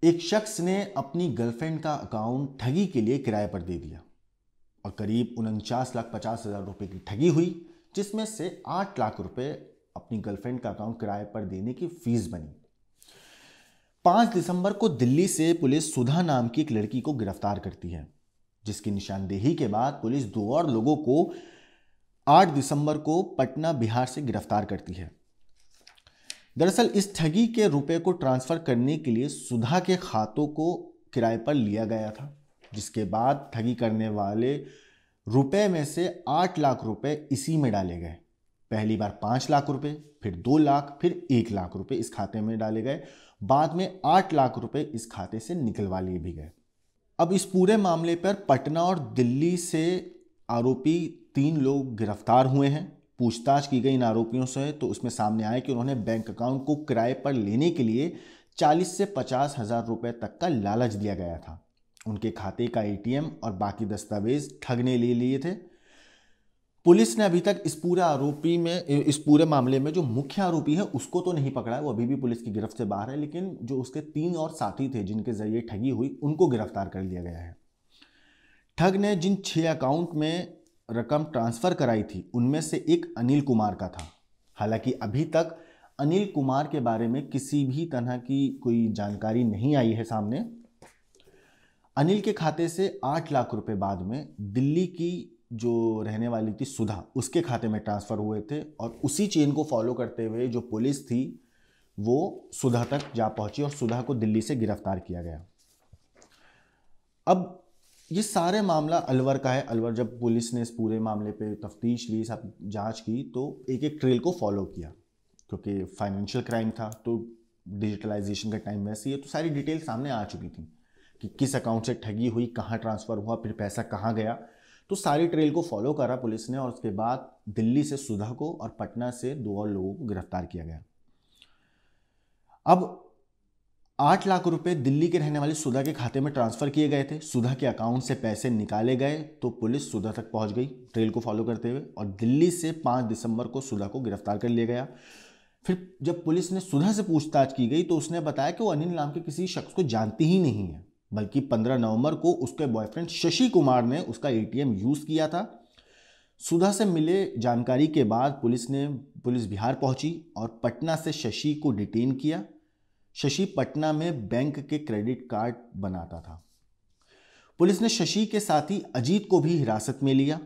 एक शख्स ने अपनी गर्लफ्रेंड का अकाउंट ठगी के लिए किराए पर दे दिया और करीब 49,50,000 रुपए की ठगी हुई, जिसमें से 8 लाख रुपए अपनी गर्लफ्रेंड का अकाउंट किराए पर देने की फीस बनी। 5 दिसंबर को दिल्ली से पुलिस सुधा नाम की एक लड़की को गिरफ्तार करती है, जिसकी निशानदेही के बाद पुलिस दो और लोगों को 8 दिसंबर को पटना, बिहार से गिरफ्तार करती है। दरअसल इस ठगी के रुपए को ट्रांसफर करने के लिए सुधा के खातों को किराए पर लिया गया था, जिसके बाद ठगी करने वाले रुपए में से 8 लाख रुपए इसी में डाले गए। पहली बार 5 लाख रुपए, फिर 2 लाख, फिर 1 लाख रुपए इस खाते में डाले गए। बाद में 8 लाख रुपए इस खाते से निकलवा लिए भी गए। अब इस पूरे मामले पर पटना और दिल्ली से आरोपी 3 लोग गिरफ्तार हुए हैं। पूछताछ की गई इन आरोपियों से तो उसमें सामने आया कि उन्होंने बैंक अकाउंट को किराए पर लेने के लिए 40 से 50 हजार रुपए तक का लालच दिया गया था। उनके खाते का एटीएम और बाकी दस्तावेज ठग ने ले लिए थे। पुलिस ने अभी तक इस पूरे मामले में जो मुख्य आरोपी है उसको तो नहीं पकड़ा है, वो अभी भी पुलिस की गिरफ्त से बाहर है, लेकिन जो उसके 3 और साथी थे जिनके जरिए ठगी हुई उनको गिरफ्तार कर लिया गया है। ठग ने जिन 6 अकाउंट में रकम ट्रांसफर कराई थी उनमें से एक अनिल कुमार का था। हालांकि अभी तक अनिल कुमार के बारे में किसी भी तरह की कोई जानकारी नहीं आई है सामने। अनिल के खाते से 8 लाख रुपए बाद में दिल्ली की जो रहने वाली थी सुधा, उसके खाते में ट्रांसफर हुए थे और उसी चेन को फॉलो करते हुए जो पुलिस थी वो सुधा तक जा पहुंची और सुधा को दिल्ली से गिरफ्तार किया गया। अब ये सारे मामला अलवर का है। अलवर जब पुलिस ने इस पूरे मामले पे तफ्तीश ली, सब जांच की, तो एक एक ट्रेल को फॉलो किया, क्योंकि फाइनेंशियल क्राइम था तो डिजिटलाइजेशन का टाइम वैसे ही है, तो सारी डिटेल सामने आ चुकी थी कि किस अकाउंट से ठगी हुई, कहाँ ट्रांसफ़र हुआ, फिर पैसा कहाँ गया। तो सारी ट्रेल को फॉलो करा पुलिस ने और उसके बाद दिल्ली से सुधा को और पटना से 2 और लोगों को गिरफ्तार किया गया। अब 8 लाख रुपए दिल्ली के रहने वाली सुधा के खाते में ट्रांसफर किए गए थे। सुधा के अकाउंट से पैसे निकाले गए तो पुलिस सुधा तक पहुंच गई ट्रेल को फॉलो करते हुए और दिल्ली से 5 दिसंबर को सुधा को गिरफ्तार कर लिया गया। फिर जब पुलिस ने सुधा से पूछताछ की गई तो उसने बताया कि वो अनिल नाम के किसी शख्स को जानती ही नहीं है, बल्कि 15 नवंबर को उसके बॉयफ्रेंड शशि कुमार ने उसका एटीएम यूज़ किया था। सुधा से मिले जानकारी के बाद पुलिस बिहार पहुंची और पटना से शशि को डिटेन किया। शशि पटना में बैंक के क्रेडिट कार्ड बनाता था। पुलिस ने शशि के साथी अजीत को भी हिरासत में लिया।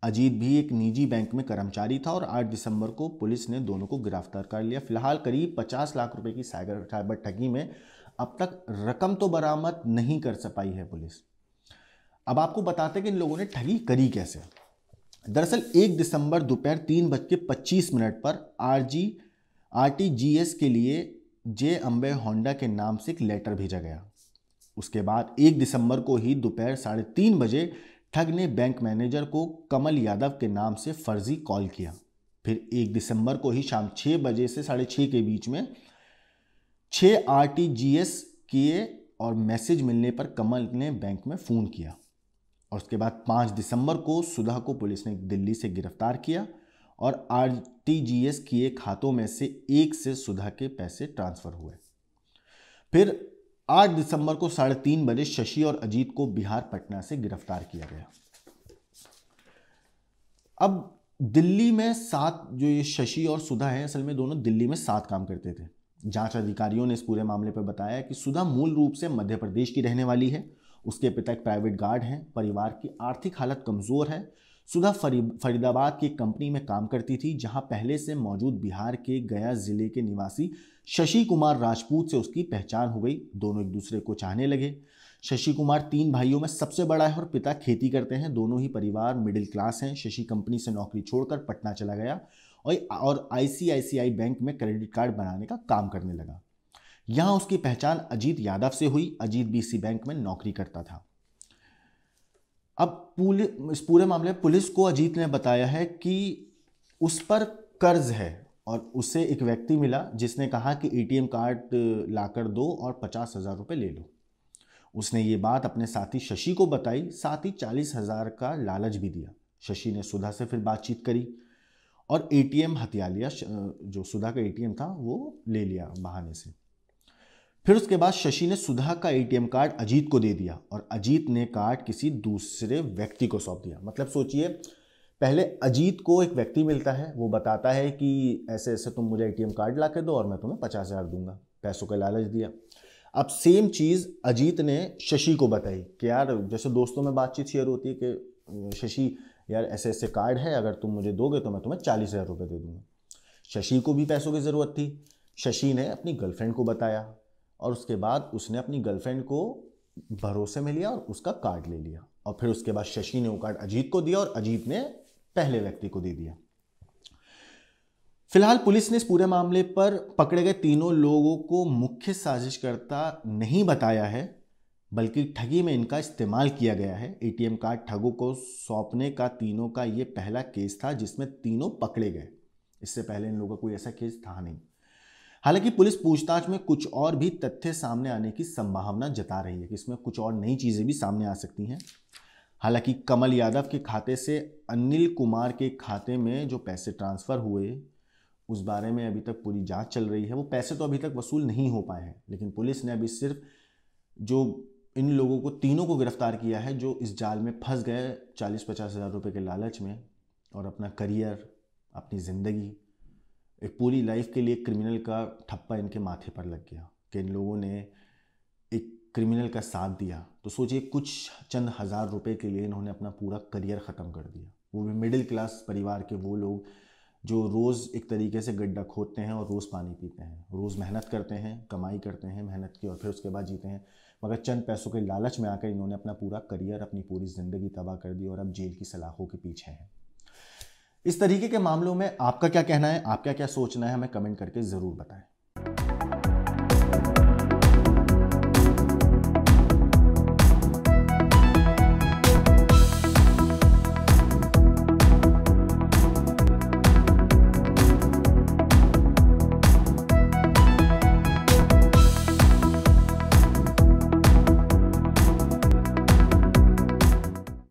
अजीत भी एक निजी बैंक में कर्मचारी था और 8 दिसंबर को पुलिस ने दोनों को गिरफ्तार कर लिया। फिलहाल करीब 50 लाख रुपए की साइबर ठगी में अब तक रकम तो बरामद नहीं कर पाई है पुलिस। अब आपको बताते हैं कि इन लोगों ने ठगी करी कैसे। दरअसल 1 दिसंबर दोपहर 3:25 पर RTGS के लिए जे अम्बे होंडा के नाम से एक लेटर भेजा गया। उसके बाद 1 दिसंबर को ही दोपहर 3:30 बजे ठग ने बैंक मैनेजर को कमल यादव के नाम से फर्जी कॉल किया। फिर 1 दिसंबर को ही शाम 6 बजे से 6:30 के बीच में 6 RTGS किए और मैसेज मिलने पर कमल ने बैंक में फ़ोन किया। और उसके बाद 5 दिसंबर को सुधा को पुलिस ने दिल्ली से गिरफ्तार किया और RTGS किए खातों में से एक से सुधा के पैसे ट्रांसफर हुए। फिर 8 दिसंबर को 3:30 बजे शशि और अजीत को बिहार पटना से गिरफ्तार किया गया। अब दिल्ली में जो ये शशि और सुधा हैं, असल में दोनों दिल्ली में साथ काम करते थे। जांच अधिकारियों ने इस पूरे मामले पर बताया कि सुधा मूल रूप से मध्य प्रदेश की रहने वाली है। उसके पिता एक प्राइवेट गार्ड हैं। परिवार की आर्थिक हालत कमज़ोर है। सुधा फरीदाबाद की एक कंपनी में काम करती थी, जहां पहले से मौजूद बिहार के गया जिले के निवासी शशि कुमार राजपूत से उसकी पहचान हो गई। दोनों एक दूसरे को चाहने लगे। शशि कुमार 3 भाइयों में सबसे बड़ा है और पिता खेती करते हैं। दोनों ही परिवार मिडिल क्लास हैं। शशि कंपनी से नौकरी छोड़कर पटना चला गया और ICICI बैंक में क्रेडिट कार्ड बनाने का काम करने लगा। यहां उसकी पहचान अजीत यादव से हुई। अजीत भी इसी बैंक में नौकरी करता था। अब इस पूरे मामले में पुलिस को अजीत ने बताया है कि उस पर कर्ज है और उसे एक व्यक्ति मिला जिसने कहा कि ATM कार्ड लाकर दो और 50,000 रुपये ले लो। उसने ये बात अपने साथी शशि को बताई, साथ ही 40,000 का लालच भी दिया। शशि ने सुधा से फिर बातचीत करी और ATM हथिया लिया। जो सुधा का ATM था वो ले लिया बहाने से। फिर उसके बाद शशि ने सुधा का एटीएम कार्ड अजीत को दे दिया और अजीत ने कार्ड किसी दूसरे व्यक्ति को सौंप दिया। मतलब सोचिए, पहले अजीत को एक व्यक्ति मिलता है, वो बताता है कि ऐसे ऐसे तुम मुझे एटीएम कार्ड ला के दो और मैं तुम्हें 50,000 दूंगा, पैसों का लालच दिया। अब सेम चीज़ अजीत ने शशि को बताई कि यार जैसे दोस्तों में बातचीत शेयर होती है कि शशि यार ऐसे ऐसे कार्ड है, अगर तुम मुझे दोगे तो मैं तुम्हें 40,000 रुपये दे दूंगा। शशि को भी पैसों की ज़रूरत थी। शशि ने अपनी गर्लफ्रेंड को बताया और उसके बाद उसने अपनी गर्लफ्रेंड को भरोसे में लिया और उसका कार्ड ले लिया। और फिर उसके बाद शशि ने वो कार्ड अजीत को दिया और अजीत ने पहले व्यक्ति को दे दिया। फिलहाल पुलिस ने इस पूरे मामले पर पकड़े गए तीनों लोगों को मुख्य साजिशकर्ता नहीं बताया है, बल्कि ठगी में इनका इस्तेमाल किया गया है। एटीएम कार्ड ठगों को सौंपने का तीनों का ये पहला केस था जिसमें तीनों पकड़े गए। इससे पहले इन लोगों का कोई ऐसा केस था नहीं। हालांकि पुलिस पूछताछ में कुछ और भी तथ्य सामने आने की संभावना जता रही है कि इसमें कुछ और नई चीज़ें भी सामने आ सकती हैं। हालांकि कमल यादव के खाते से अनिल कुमार के खाते में जो पैसे ट्रांसफ़र हुए उस बारे में अभी तक पूरी जांच चल रही है। वो पैसे तो अभी तक वसूल नहीं हो पाए हैं, लेकिन पुलिस ने अभी सिर्फ जो इन लोगों को तीनों को गिरफ्तार किया है जो इस जाल में फंस गए 40-50 हज़ार रुपये के लालच में और अपना करियर, अपनी ज़िंदगी, एक पूरी लाइफ के लिए क्रिमिनल का ठप्पा इनके माथे पर लग गया कि इन लोगों ने एक क्रिमिनल का साथ दिया। तो सोचिए, कुछ चंद हज़ार रुपए के लिए इन्होंने अपना पूरा करियर ख़त्म कर दिया। वो भी मिडिल क्लास परिवार के वो लोग जो रोज़ एक तरीके से गड्ढा खोदते हैं और रोज़ पानी पीते हैं, रोज़ मेहनत करते हैं, कमाई करते हैं मेहनत की और फिर उसके बाद जीते हैं, मगर चंद पैसों के लालच में आकर इन्होंने अपना पूरा करियर, अपनी पूरी ज़िंदगी तबाह कर दी और अब जेल की सलाखों के पीछे हैं। इस तरीके के मामलों में आपका क्या कहना है, आप क्या क्या सोचना है, हमें कमेंट करके ज़रूर बताएं।